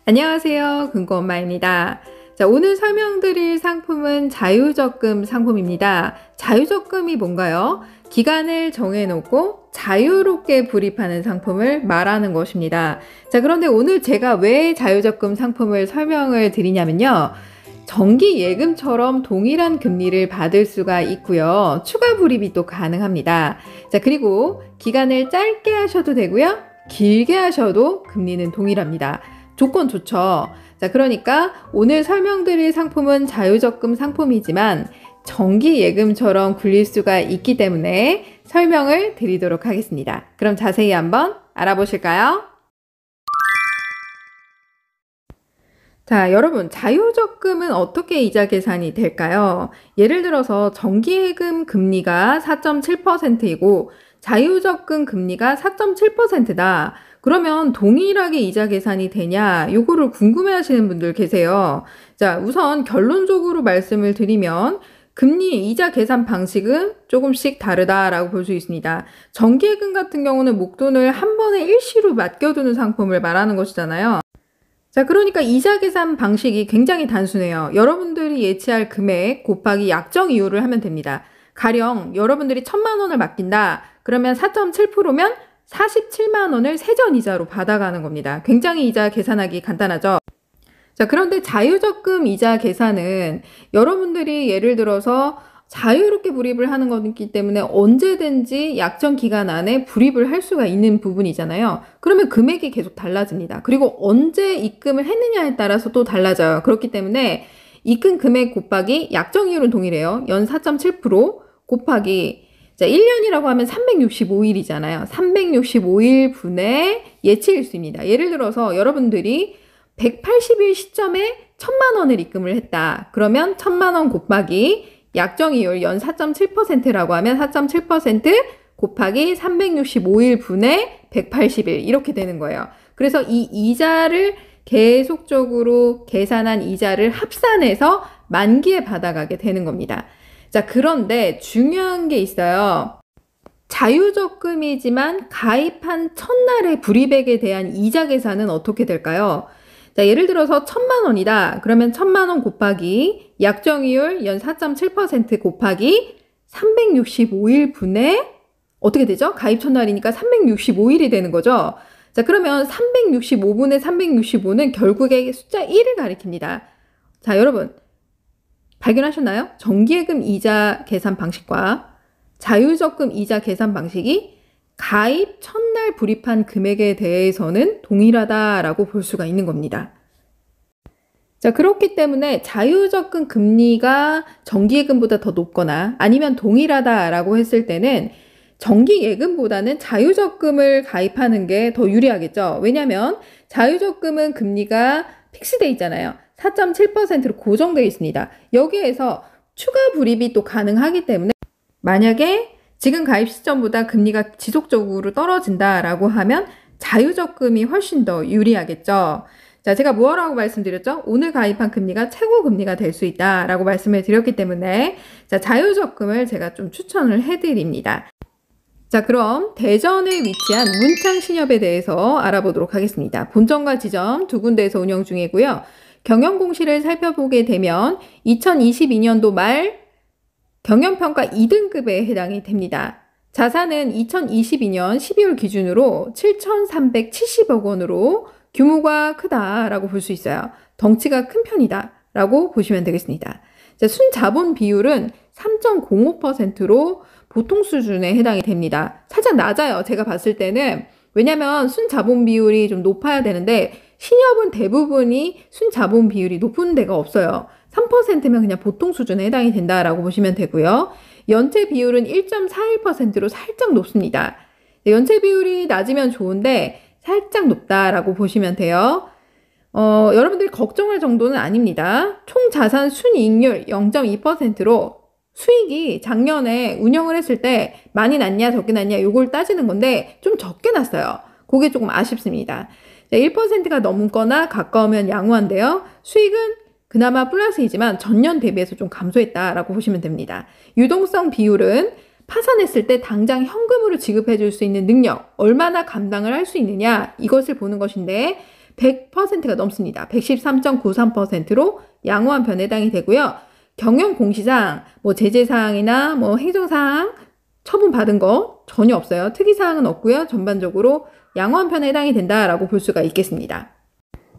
안녕하세요. 금고엄마입니다. 자, 오늘 설명드릴 상품은 자유적금 상품입니다. 자유적금이 뭔가요? 기간을 정해놓고 자유롭게 불입하는 상품을 말하는 것입니다. 자, 그런데 오늘 제가 왜 자유적금 상품을 설명을 드리냐면요. 정기예금처럼 동일한 금리를 받을 수가 있고요. 추가 불입이 또 가능합니다. 자, 그리고 기간을 짧게 하셔도 되고요. 길게 하셔도 금리는 동일합니다. 조건 좋죠. 자, 그러니까 오늘 설명드릴 상품은 자유적금 상품이지만 정기예금처럼 굴릴 수가 있기 때문에 설명을 드리도록 하겠습니다. 그럼 자세히 한번 알아보실까요? 자, 여러분, 자유적금은 어떻게 이자 계산이 될까요? 예를 들어서 정기예금 금리가 4.7%이고 자유적금 금리가 4.7%다. 그러면 동일하게 이자 계산이 되냐? 요거를 궁금해 하시는 분들 계세요. 자, 우선 결론적으로 말씀을 드리면 금리 이자 계산 방식은 조금씩 다르다라고 볼 수 있습니다. 정기예금 같은 경우는 목돈을 한 번에 일시로 맡겨두는 상품을 말하는 것이잖아요. 자, 그러니까 이자 계산 방식이 굉장히 단순해요. 여러분들이 예치할 금액 곱하기 약정 이율을 하면 됩니다. 가령 여러분들이 1,000만 원을 맡긴다. 그러면 4.7%면 47만 원을 세전이자로 받아가는 겁니다. 굉장히 이자 계산하기 간단하죠. 자, 그런데 자유적금 이자 계산은 여러분들이 예를 들어서 자유롭게 불입을 하는 거기 때문에 언제든지 약정 기간 안에 불입을 할 수가 있는 부분이잖아요. 그러면 금액이 계속 달라집니다. 그리고 언제 입금을 했느냐에 따라서 또 달라져요. 그렇기 때문에 입금 금액 곱하기 약정 이율은 동일해요. 연 4.7% 곱하기 자, 1년이라고 하면 365일이잖아요. 365일 분의 예치일수입니다. 예를 들어서 여러분들이 180일 시점에 1,000만 원을 입금을 했다. 그러면 1,000만 원 곱하기 약정이율 연 4.7%라고 하면 4.7% 곱하기 365일 분의 180일 이렇게 되는 거예요. 그래서 이 이자를 계속적으로 계산한 이자를 합산해서 만기에 받아가게 되는 겁니다. 자, 그런데 중요한 게 있어요. 자유적금이지만 가입한 첫날의 불이백에 대한 이자 계산은 어떻게 될까요? 자, 예를 들어서 1,000만 원이다. 그러면 1,000만 원 곱하기 약정이율 연 4.7% 곱하기 365일 분의 어떻게 되죠? 가입 첫날이니까 365일이 되는 거죠. 자, 그러면 365분의 365는 결국에 숫자 1을 가리킵니다. 자, 여러분. 발견하셨나요? 정기예금 이자 계산 방식과 자유적금 이자 계산 방식이 가입 첫날 불입한 금액에 대해서는 동일하다라고 볼 수가 있는 겁니다. 자, 그렇기 때문에 자유적금 금리가 정기예금보다 더 높거나 아니면 동일하다라고 했을 때는 정기예금보다는 자유적금을 가입하는 게 더 유리하겠죠. 왜냐하면 자유적금은 금리가 픽스돼 있잖아요. 4.7%로 고정되어 있습니다. 여기에서 추가 불입이 또 가능하기 때문에 만약에 지금 가입 시점보다 금리가 지속적으로 떨어진다라고 하면 자유적금이 훨씬 더 유리하겠죠. 자, 제가 뭐라고 말씀드렸죠? 오늘 가입한 금리가 최고 금리가 될 수 있다라고 말씀을 드렸기 때문에 자, 자유적금을 제가 좀 추천을 해드립니다. 자, 그럼 대전에 위치한 문창신협에 대해서 알아보도록 하겠습니다. 본점과 지점 두 군데에서 운영 중이고요. 경영공시를 살펴보게 되면 2022년도 말 경영평가 2등급에 해당이 됩니다. 자산은 2022년 12월 기준으로 7,370억 원으로 규모가 크다라고 볼 수 있어요. 덩치가 큰 편이다라고 보시면 되겠습니다. 자, 순자본 비율은 3.05%로 보통 수준에 해당이 됩니다. 살짝 낮아요. 제가 봤을 때는. 왜냐면 순자본 비율이 좀 높아야 되는데 신협은 대부분이 순자본 비율이 높은 데가 없어요. 3%면 그냥 보통 수준에 해당이 된다라고 보시면 되고요. 연체 비율은 1.41%로 살짝 높습니다. 연체 비율이 낮으면 좋은데 살짝 높다라고 보시면 돼요. 여러분들이 걱정할 정도는 아닙니다. 총 자산 순이익률 0.2%로 수익이 작년에 운영을 했을 때 많이 났냐 적게 났냐 이걸 따지는 건데 좀 적게 났어요. 그게 조금 아쉽습니다. 1%가 넘거나 가까우면 양호한데요. 수익은 그나마 플러스이지만 전년 대비해서 좀 감소했다라고 보시면 됩니다. 유동성 비율은 파산했을 때 당장 현금으로 지급해 줄 수 있는 능력, 얼마나 감당을 할 수 있느냐 이것을 보는 것인데 100%가 넘습니다. 113.93%로 양호한 편에 해당이 되고요. 경영 공시상 뭐 제재사항이나 뭐 행정사항 처분받은 거 전혀 없어요. 특이사항은 없고요. 전반적으로 양호한 편에 해당이 된다라고 볼 수가 있겠습니다.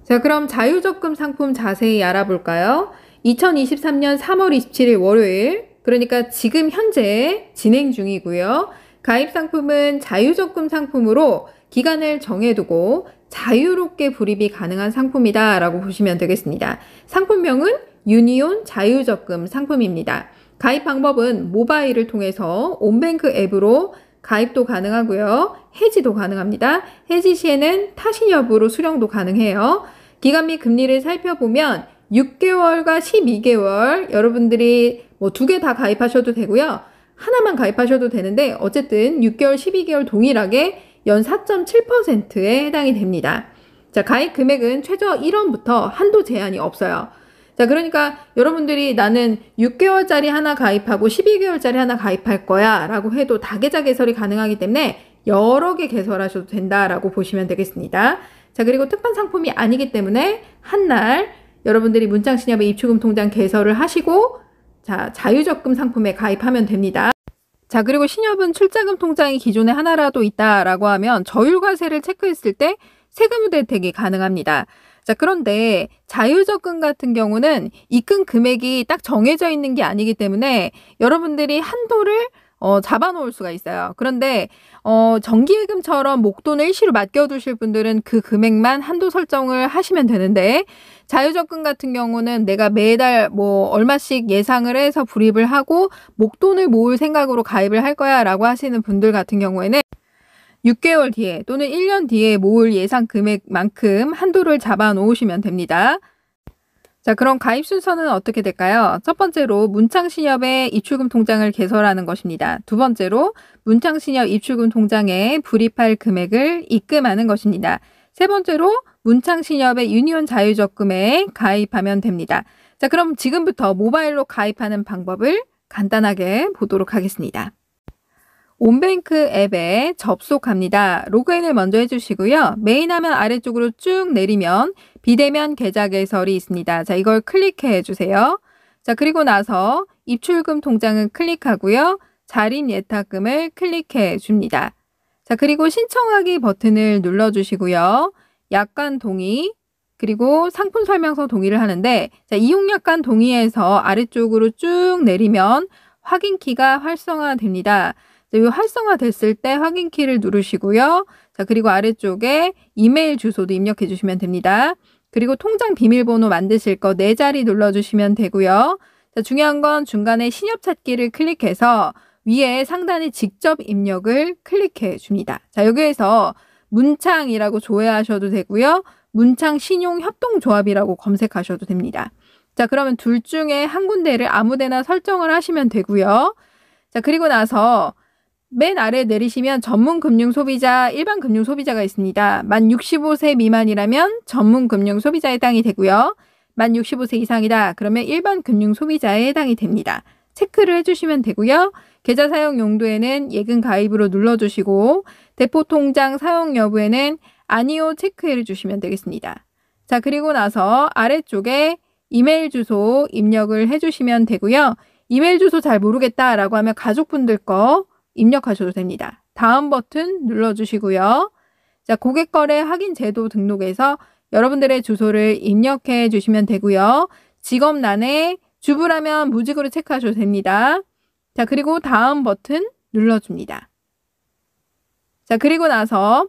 자, 그럼 자유적금 상품 자세히 알아볼까요? 2023년 3월 27일 월요일, 그러니까 지금 현재 진행 중이고요. 가입 상품은 자유적금 상품으로 기간을 정해두고 자유롭게 불입이 가능한 상품이다 라고 보시면 되겠습니다. 상품명은 유니온 자유적금 상품입니다. 가입 방법은 모바일을 통해서 온뱅크 앱으로 가입도 가능하고요. 해지도 가능합니다. 해지 시에는 타신 여부로 수령도 가능해요. 기간 및 금리를 살펴보면 6개월과 12개월 여러분들이 뭐 2개 다 가입하셔도 되고요. 하나만 가입하셔도 되는데 어쨌든 6개월, 12개월 동일하게 연 4.7%에 해당이 됩니다. 자, 가입 금액은 최저 1원부터 한도 제한이 없어요. 자, 그러니까 여러분들이 나는 6개월짜리 하나 가입하고 12개월짜리 하나 가입할 거야 라고 해도 다계좌 개설이 가능하기 때문에 여러 개 개설하셔도 된다라고 보시면 되겠습니다. 자, 그리고 특판 상품이 아니기 때문에 한날 여러분들이 문창신협의 입출금 통장 개설을 하시고 자, 자유적금 상품에 가입하면 됩니다. 자, 그리고 신협은 출자금 통장이 기존에 하나라도 있다라고 하면 저율과세를 체크했을 때 세금 혜택이 가능합니다. 자, 그런데 자유적금 같은 경우는 입금 금액이 딱 정해져 있는 게 아니기 때문에 여러분들이 한도를 잡아놓을 수가 있어요. 그런데 정기예금처럼 목돈을 일시로 맡겨두실 분들은 그 금액만 한도 설정을 하시면 되는데 자유적금 같은 경우는 내가 매달 뭐 얼마씩 예상을 해서 불입을 하고 목돈을 모을 생각으로 가입을 할 거야 라고 하시는 분들 같은 경우에는 6개월 뒤에 또는 1년 뒤에 모을 예상 금액만큼 한도를 잡아 놓으시면 됩니다. 자, 그럼 가입 순서는 어떻게 될까요? 첫 번째로 문창신협의 입출금 통장을 개설하는 것입니다. 두 번째로 문창신협 입출금 통장에 불입할 금액을 입금하는 것입니다. 세 번째로 문창신협의 유니온 자유적금에 가입하면 됩니다. 자, 그럼 지금부터 모바일로 가입하는 방법을 간단하게 보도록 하겠습니다. 온뱅크 앱에 접속합니다. 로그인을 먼저 해주시고요. 메인 화면 아래쪽으로 쭉 내리면 비대면 계좌 개설이 있습니다. 자, 이걸 클릭해 주세요. 자, 그리고 나서 입출금 통장을 클릭하고요. 자립 예탁금을 클릭해 줍니다. 자, 그리고 신청하기 버튼을 눌러주시고요. 약관 동의, 그리고 상품 설명서 동의를 하는데 자, 이용 약관 동의에서 아래쪽으로 쭉 내리면 확인키가 활성화됩니다. 이 활성화됐을 때 확인키를 누르시고요. 자, 그리고 아래쪽에 이메일 주소도 입력해 주시면 됩니다. 그리고 통장 비밀번호 만드실 거 4자리 눌러주시면 되고요. 자, 중요한 건 중간에 신협 찾기를 클릭해서 위에 상단에 직접 입력을 클릭해 줍니다. 자, 여기에서 문창이라고 조회하셔도 되고요. 문창 신용협동조합이라고 검색하셔도 됩니다. 자, 그러면 둘 중에 한 군데를 아무데나 설정을 하시면 되고요. 자, 그리고 나서 맨 아래 내리시면 전문금융소비자, 일반금융소비자가 있습니다. 만 65세 미만이라면 전문금융소비자에 해당이 되고요. 만 65세 이상이다. 그러면 일반금융소비자에 해당이 됩니다. 체크를 해주시면 되고요. 계좌 사용 용도에는 예금 가입으로 눌러주시고 대포통장 사용 여부에는 아니요 체크해 주시면 되겠습니다. 자, 그리고 나서 아래쪽에 이메일 주소 입력을 해주시면 되고요. 이메일 주소 잘 모르겠다라고 하면 가족분들 거 입력하셔도 됩니다. 다음 버튼 눌러주시고요. 자, 고객거래 확인 제도 등록에서 여러분들의 주소를 입력해 주시면 되고요. 직업란에 주부라면 무직으로 체크하셔도 됩니다. 자, 그리고 다음 버튼 눌러줍니다. 자, 그리고 나서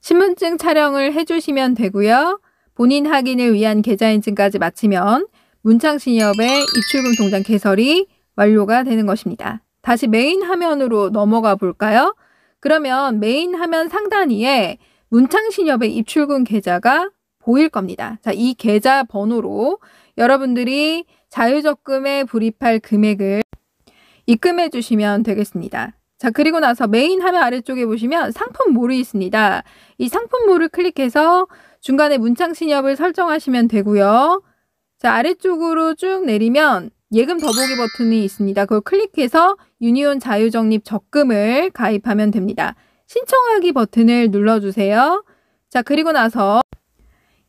신분증 촬영을 해주시면 되고요. 본인 확인을 위한 계좌인증까지 마치면 문창신협의 입출금 통장 개설이 완료가 되는 것입니다. 다시 메인 화면으로 넘어가 볼까요? 그러면 메인 화면 상단 위에 문창신협의 입출금 계좌가 보일 겁니다. 자, 이 계좌 번호로 여러분들이 자유적금에 불입할 금액을 입금해 주시면 되겠습니다. 자, 그리고 나서 메인 화면 아래쪽에 보시면 상품몰이 있습니다. 이 상품몰을 클릭해서 중간에 문창신협을 설정하시면 되고요. 자, 아래쪽으로 쭉 내리면 예금 더보기 버튼이 있습니다. 그걸 클릭해서 유니온 자유적립 적금을 가입하면 됩니다. 신청하기 버튼을 눌러주세요. 자, 그리고 나서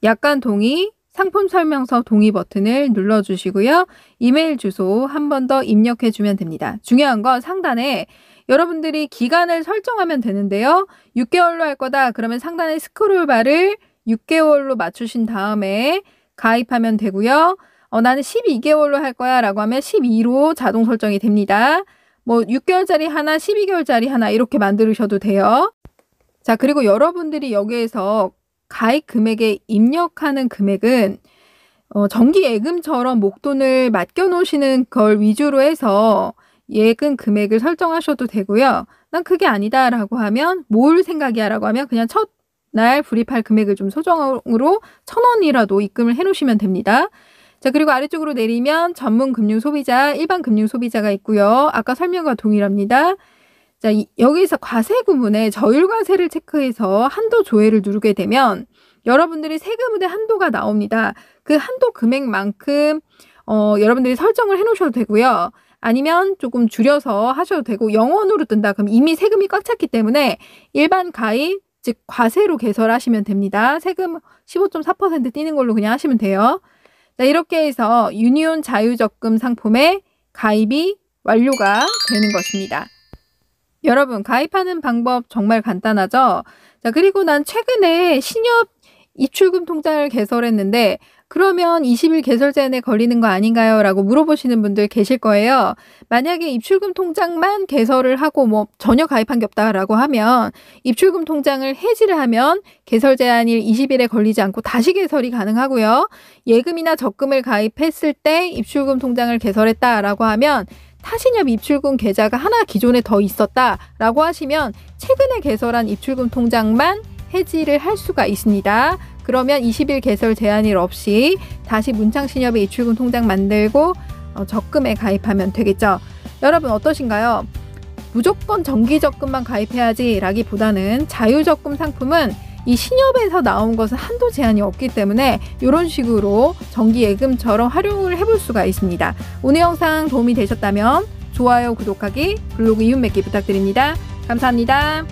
약관 동의, 상품 설명서 동의 버튼을 눌러주시고요. 이메일 주소 한 번 더 입력해주면 됩니다. 중요한 건 상단에 여러분들이 기간을 설정하면 되는데요. 6개월로 할 거다. 그러면 상단에 스크롤바를 6개월로 맞추신 다음에 가입하면 되고요. 나는 12개월로 할 거야 라고 하면 12로 자동 설정이 됩니다. 뭐 6개월짜리 하나, 12개월짜리 하나 이렇게 만드셔도 돼요. 자, 그리고 여러분들이 여기에서 가입 금액에 입력하는 금액은 정기 예금처럼 목돈을 맡겨 놓으시는 걸 위주로 해서 예금 금액을 설정하셔도 되고요. 난 그게 아니다 라고 하면 뭘 생각이야 라고 하면 그냥 첫날 불입할 금액을 좀 소정으로 1,000원이라도 입금을 해 놓으시면 됩니다. 자, 그리고 아래쪽으로 내리면 전문 금융 소비자, 일반 금융 소비자가 있고요. 아까 설명과 동일합니다. 자, 여기서 과세 구문에 저율과세를 체크해서 한도 조회를 누르게 되면 여러분들이 세금의 한도가 나옵니다. 그 한도 금액만큼 여러분들이 설정을 해 놓으셔도 되고요. 아니면 조금 줄여서 하셔도 되고 0원으로 뜬다. 그럼 이미 세금이 꽉 찼기 때문에 일반 가입, 즉 과세로 개설하시면 됩니다. 세금 15.4% 띄는 걸로 그냥 하시면 돼요. 자, 이렇게 해서 유니온 자유적금 상품에 가입이 완료가 되는 것입니다. 여러분, 가입하는 방법 정말 간단하죠? 자, 그리고 난 최근에 신협 입출금 통장을 개설했는데 그러면 20일 개설 제한에 걸리는 거 아닌가요? 라고 물어보시는 분들 계실 거예요. 만약에 입출금 통장만 개설을 하고 뭐 전혀 가입한 게 없다라고 하면 입출금 통장을 해지를 하면 개설 제한일 20일에 걸리지 않고 다시 개설이 가능하고요. 예금이나 적금을 가입했을 때 입출금 통장을 개설했다라고 하면 타신협 입출금 계좌가 하나 기존에 더 있었다라고 하시면 최근에 개설한 입출금 통장만 해지를 할 수가 있습니다. 그러면 20일 개설 제한일 없이 다시 문창신협의 입출금 통장 만들고 적금에 가입하면 되겠죠. 여러분 어떠신가요? 무조건 정기적금만 가입해야지 라기보다는 자유적금 상품은 이 신협에서 나온 것은 한도 제한이 없기 때문에 이런 식으로 정기예금처럼 활용을 해볼 수가 있습니다. 오늘 영상 도움이 되셨다면 좋아요, 구독하기, 블로그 이웃 맺기 부탁드립니다. 감사합니다.